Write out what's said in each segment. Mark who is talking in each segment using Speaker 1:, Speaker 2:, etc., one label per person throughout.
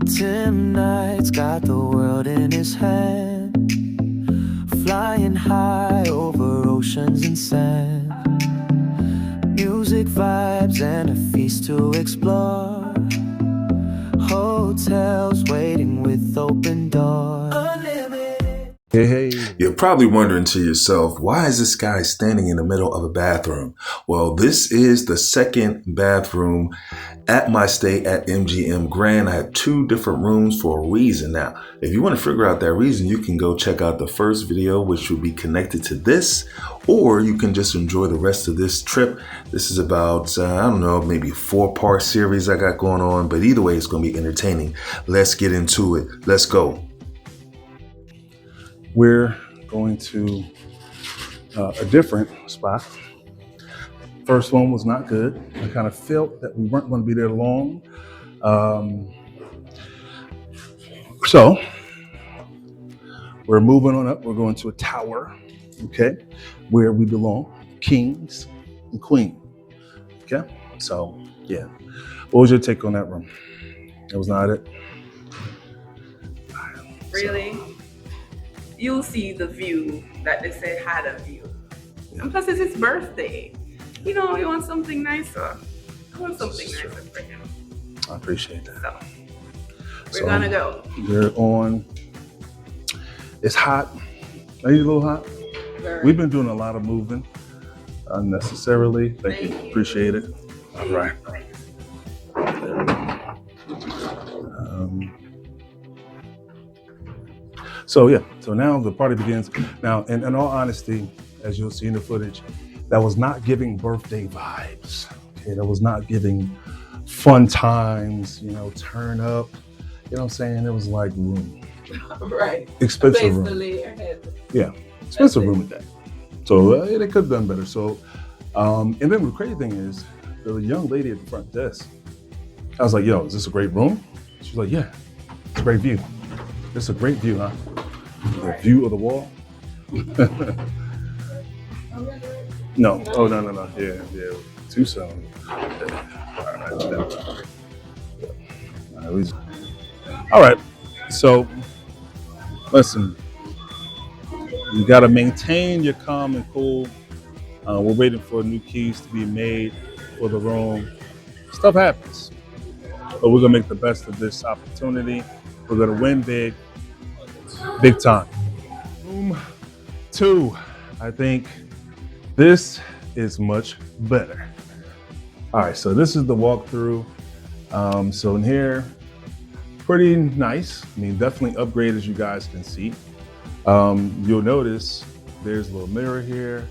Speaker 1: Tim Knight's got the world in his hand, flying high over oceans and sand. Music, vibes, and a feast to explore. Hotels waiting with open doors. Unlimited.
Speaker 2: Hey.
Speaker 3: You're probably wondering to yourself, why is this guy standing in the middle of a bathroom? Well, this is the second bathroom at my stay at MGM Grand. I had two different rooms for a reason. Now, if you want to figure out that reason, you can go check out the first video, which will be connected to this, or you can just enjoy the rest of this trip. This is about, I don't know, maybe a 4-part series I got going on, but either way, it's going to be entertaining. Let's get into it. Let's go.
Speaker 2: We're going to a different spot. First one was not good. I kind of felt that we weren't going to be there long. So we're moving on up. We're going to a tower, okay, where we belong, kings and queen, okay? So, yeah. What was your take on that room? That was not it?
Speaker 4: Really? You'll see the view that they said had a view. And plus it's his birthday. You know, you want something nicer. I want something nicer for him.
Speaker 2: I appreciate that.
Speaker 4: So we're gonna go.
Speaker 2: We're on. It's hot. Are you a little hot?
Speaker 4: Very.
Speaker 2: We've been doing a lot of moving unnecessarily. Thank you. Appreciate it. All right. So now the party begins. Now, in all honesty, as you'll see in the footage, that was not giving birthday vibes. Okay, that was not giving fun times, you know, turn up. You know what I'm saying? It was like room.
Speaker 4: Right.
Speaker 2: Expensive room. Yeah, expensive room with that. So they could have done better. So, and then the crazy thing is, the young lady at the front desk, I was like, yo, is this a great room? She's like, yeah, it's a great view. It's a great view, huh? The view of the wall? No. Oh, no. Yeah. Too soon. All right. So, listen. You got to maintain your calm and cool. We're waiting for new keys to be made for the room. Stuff happens. But we're going to make the best of this opportunity. We're going to win big time. Room 2. I think this is much better. All right, so this is the walkthrough. So in here, pretty nice. I mean, definitely upgrade as you guys can see. You'll notice there's a little mirror here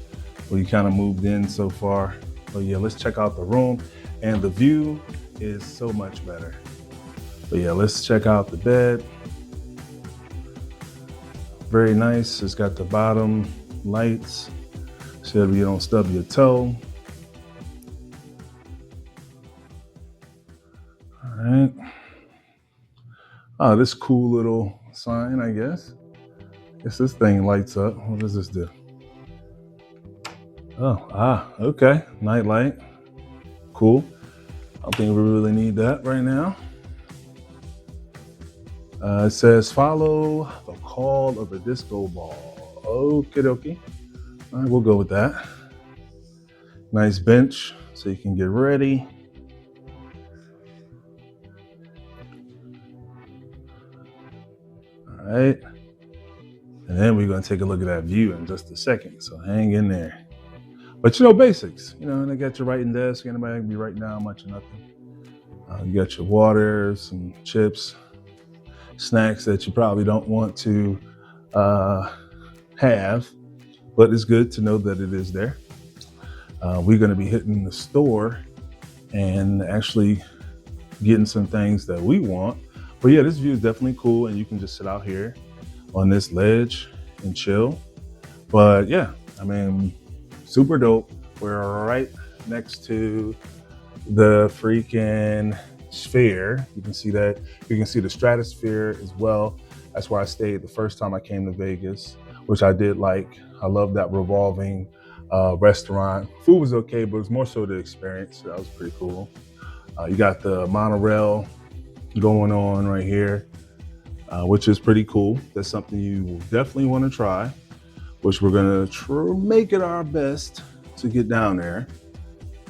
Speaker 2: where you kind of moved in so far. But yeah, let's check out the room. And the view is so much better. But yeah, let's check out the bed. Very nice. It's got the bottom lights so that you don't stub your toe. All right. Oh, this cool little sign, I guess. Guess this thing lights up. What does this do? Oh, okay. Night light. Cool. I don't think we really need that right now. It says, follow the call of the disco ball. Okie dokie. All right, we'll go with that. Nice bench so you can get ready. All right. And then we're going to take a look at that view in just a second. So hang in there. But you know, basics. You know, and they got your writing desk. Anybody can be writing down much or nothing. You got your water, some chips, snacks that you probably don't want to have, but it's good to know that it is there. We're going to be hitting the store and actually getting some things that we want. But yeah, this view is definitely cool, and you can just sit out here on this ledge and chill. But yeah, I mean, super dope. We're right next to the freaking sphere. You can see that. You can see the stratosphere as well. That's where I stayed the first time I came to Vegas, which I did like. I love that revolving restaurant. Food was okay, but it was more so the experience. That was pretty cool. You got the monorail going on right here, which is pretty cool. That's something you will definitely want to try, which we're gonna make it our best to get down there.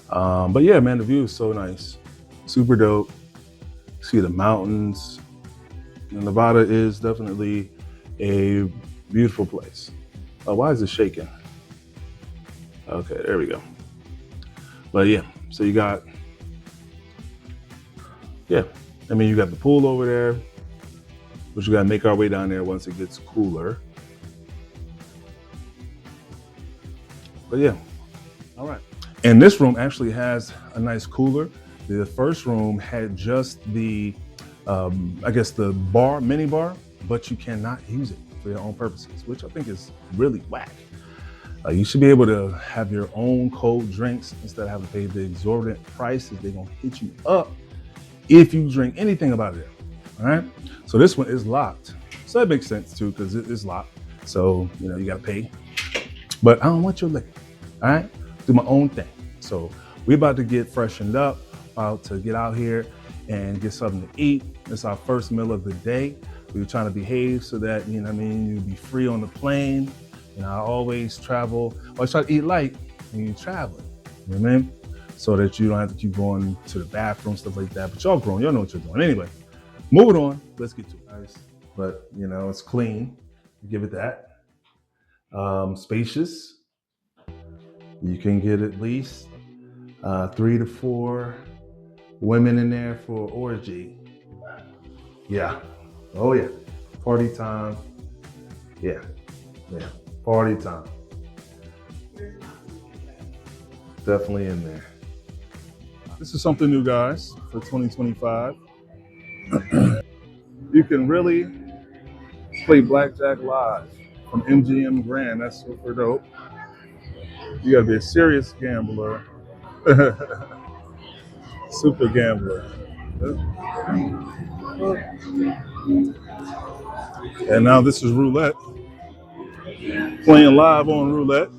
Speaker 2: But yeah, man, the view is so nice, super dope. See the mountains. And Nevada is definitely a beautiful place. Why is it shaking? Okay, there we go. But yeah, so you got, you got the pool over there, but you gotta make our way down there once it gets cooler. But yeah, all right. And this room actually has a nice cooler. The first room had just the, the mini bar, but you cannot use it for your own purposes, which I think is really whack. You should be able to have your own cold drinks instead of having to pay the exorbitant prices. They're gonna hit you up if you drink anything about it. All right. So this one is locked. So that makes sense too, because it is locked. So, you gotta pay. But I don't want your liquor. All right. Do my own thing. So we're about to get freshened up, about to get out here and get something to eat. It's our first meal of the day. We were trying to behave so that, you'll be free on the plane. I always travel, I try to eat light when you're traveling, you know what I mean? So that you don't have to keep going to the bathroom, stuff like that. But y'all grown, y'all know what you're doing. Anyway, moving on, let's get to it. Nice. But, it's clean, give it that. Spacious. You can get at least 3 to 4 women in there for orgy. Yeah. Oh yeah. Party time. Yeah. Yeah. Party time. Definitely in there. This is something new, guys, for 2025. You can really play blackjack live from MGM Grand. That's super dope. You gotta be a serious gambler. Super gambler. And now this is roulette. Playing live on roulette.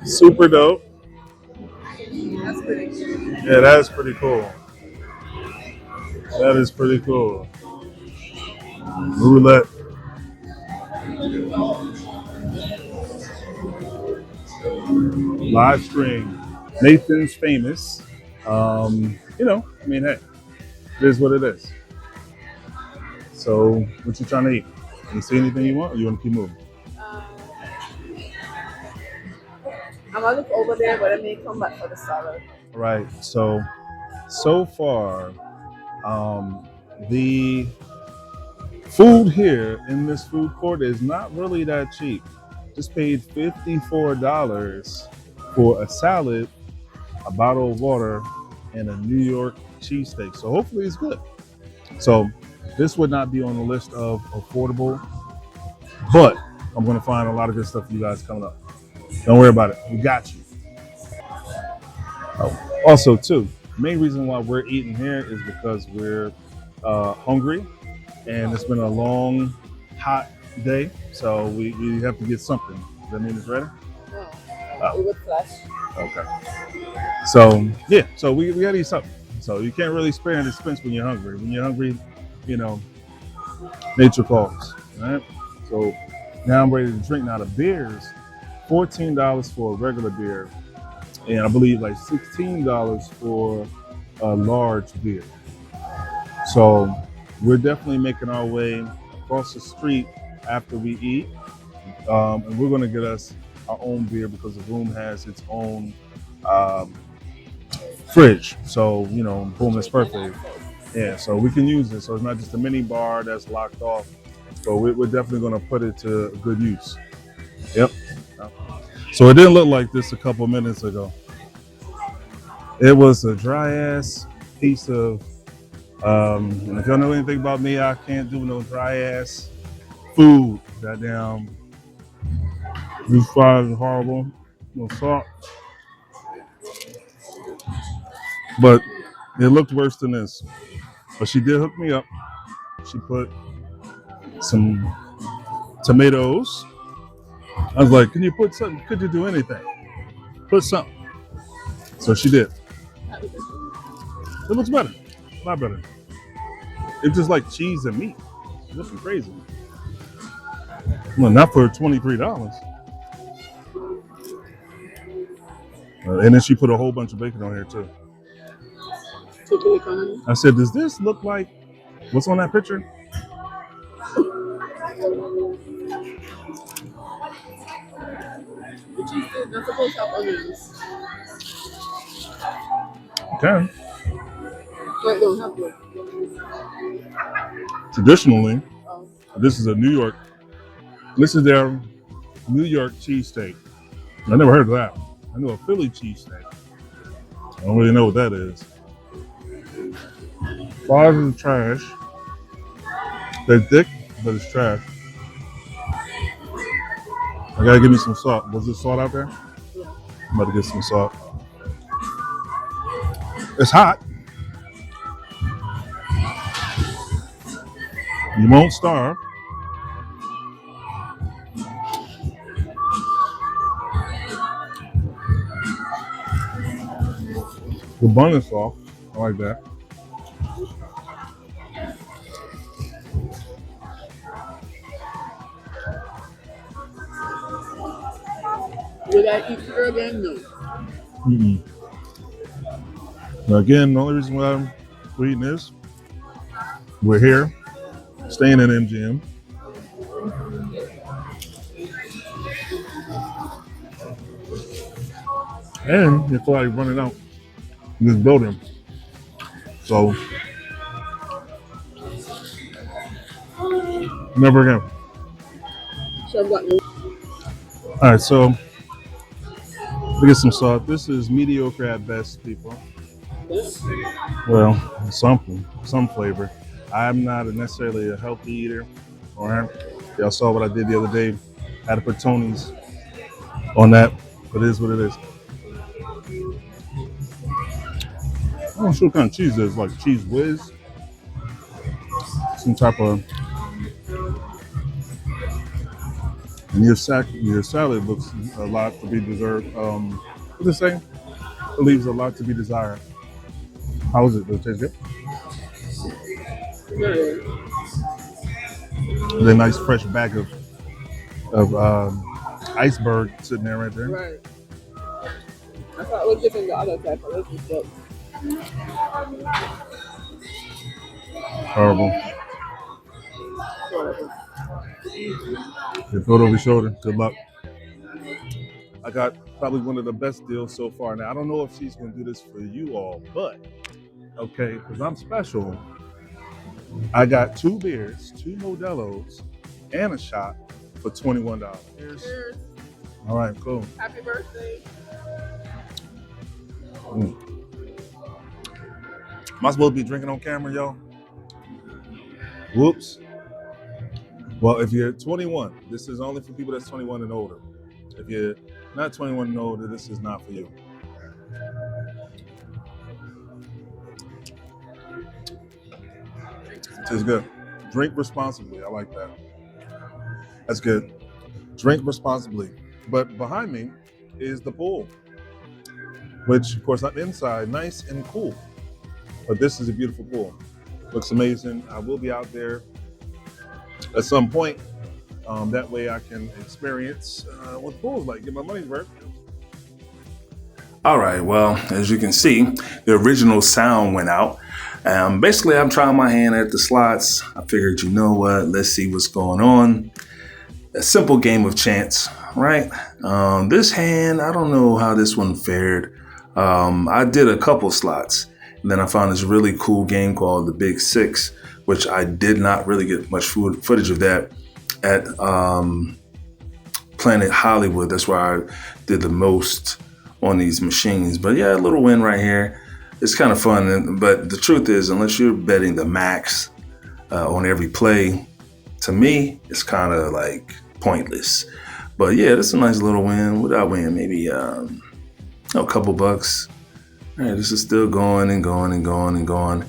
Speaker 2: Super dope.
Speaker 4: That's pretty cool.
Speaker 2: Yeah, that is pretty cool. That is pretty cool. Roulette. Live stream. Nathan's famous. Hey, it is what it is. So, what you trying to eat? You see anything you want, or you want to keep moving?
Speaker 4: I'm gonna look over there, but I may come back for the salad.
Speaker 2: All right. So far, the food here in this food court is not really that cheap. Just paid $54 for a salad, a bottle of water, and a New York cheesesteak. So hopefully it's good. So this would not be on the list of affordable, but I'm gonna find a lot of good stuff for you guys coming up. Don't worry about it. We got you. Also, too, the main reason why we're eating here is because we're hungry, and it's been a long, hot day, so we have to get something. Does that mean it's ready?
Speaker 4: It would flash.
Speaker 2: Okay. So yeah, so we gotta eat something. So you can't really spare and dispense when you're hungry. When you're hungry, nature calls. All right. So now I'm ready to drink. Now the beers, $14 for a regular beer, and I believe like $16 for a large beer. So we're definitely making our way across the street after we eat, and we're gonna get us our own beer because the room has its own fridge. So boom, that's perfect. Yeah, so we can use it. So it's not just a mini bar that's locked off. So we're definitely gonna put it to good use. Yep. So it didn't look like this a couple minutes ago. It was a dry ass piece of, and if y'all know anything about me, I can't do no dry ass food. Goddamn, these fries are horrible. No salt. But it looked worse than this. But she did hook me up. She put some tomatoes. I was like, can you put something? Could you do anything? Put something. So she did. It looks better. A lot better. It's just like cheese and meat. This is crazy. Well, not for $23. And then she put a whole bunch of bacon on here too. I said, does this look like what's on that picture?
Speaker 5: The cheese is not supposed to have onions.
Speaker 2: Okay.
Speaker 5: So it don't have to.
Speaker 2: Traditionally,
Speaker 5: Oh.
Speaker 2: this is a New York. This is their New York cheesesteak. I never heard of that. I know a Philly cheesesteak. I don't really know what that is. Fries are trash. They're thick, but it's trash. I gotta give me some salt. Was there salt out there?
Speaker 5: Yeah.
Speaker 2: I'm about to get some salt. It's hot. You won't starve. The bun is soft. I like that.
Speaker 5: Will I eat her again? No.
Speaker 2: Mm-mm. Now again, the only reason why we're eating this, we're here, staying in MGM. And you feel like running out in this building. So, never again.
Speaker 5: So I've got no.
Speaker 2: All right, so we get some salt. This is mediocre at best, people. Well, some flavor. I'm not necessarily a healthy eater. All right, y'all saw what I did the other day. I had to put Tony's on that, but it is what it is. I'm not sure what kind of cheese it is, like cheese whiz, some type of. And your salad looks a lot to be deserved. What's it say? It leaves a lot to be desired. How is it? Does it taste good? The nice fresh bag of iceberg sitting there right there.
Speaker 5: Right. I thought it was different the other type, but this is good.
Speaker 2: Horrible. You throw it over your shoulder. Good luck. I got probably one of the best deals so far. Now, I don't know if she's going to do this for you all, but okay, because I'm special. I got 2 beers, 2 Modelo's, and a shot for $21.
Speaker 5: Cheers.
Speaker 2: All right, cool.
Speaker 5: Happy birthday.
Speaker 2: Am I supposed to be drinking on camera, y'all? Whoops. Well, if you're 21, this is only for people that's 21 and older. If you're not 21 and older, this is not for you. Tastes good. Drink responsibly. I like that. That's good. Drink responsibly. But behind me is the pool, which, of course, on the inside, nice and cool. But this is a beautiful pool. Looks amazing. I will be out there at some point. That way I can experience what the pool's like, get my money's worth.
Speaker 3: All right, well, as you can see, the original sound went out. Basically, I'm trying my hand at the slots. I figured, you know what, let's see what's going on. A simple game of chance, right? This hand, I don't know how this one fared. I did a couple slots, and then I found this really cool game called the Big Six, which I did not really get much footage of that at Planet Hollywood. That's where I did the most on these machines. But yeah, a little win right here. It's kind of fun. But the truth is, unless you're betting the max on every play, to me, it's kind of like pointless. But yeah, this is a nice little win. What did I win? Maybe a couple bucks. All right, this is still going and going and going and going.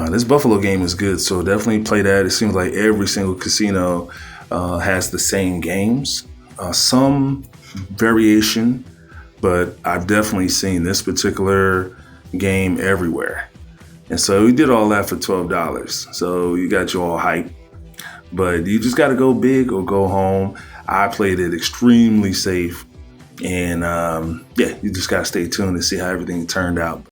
Speaker 3: This Buffalo game is good, so definitely play that. It seems like every single casino has the same games. Some variation, but I've definitely seen this particular game everywhere. And so we did all that for $12. So you got you all hyped. But you just got to go big or go home. I played it extremely safe. And yeah, you just got to stay tuned to see how everything turned out.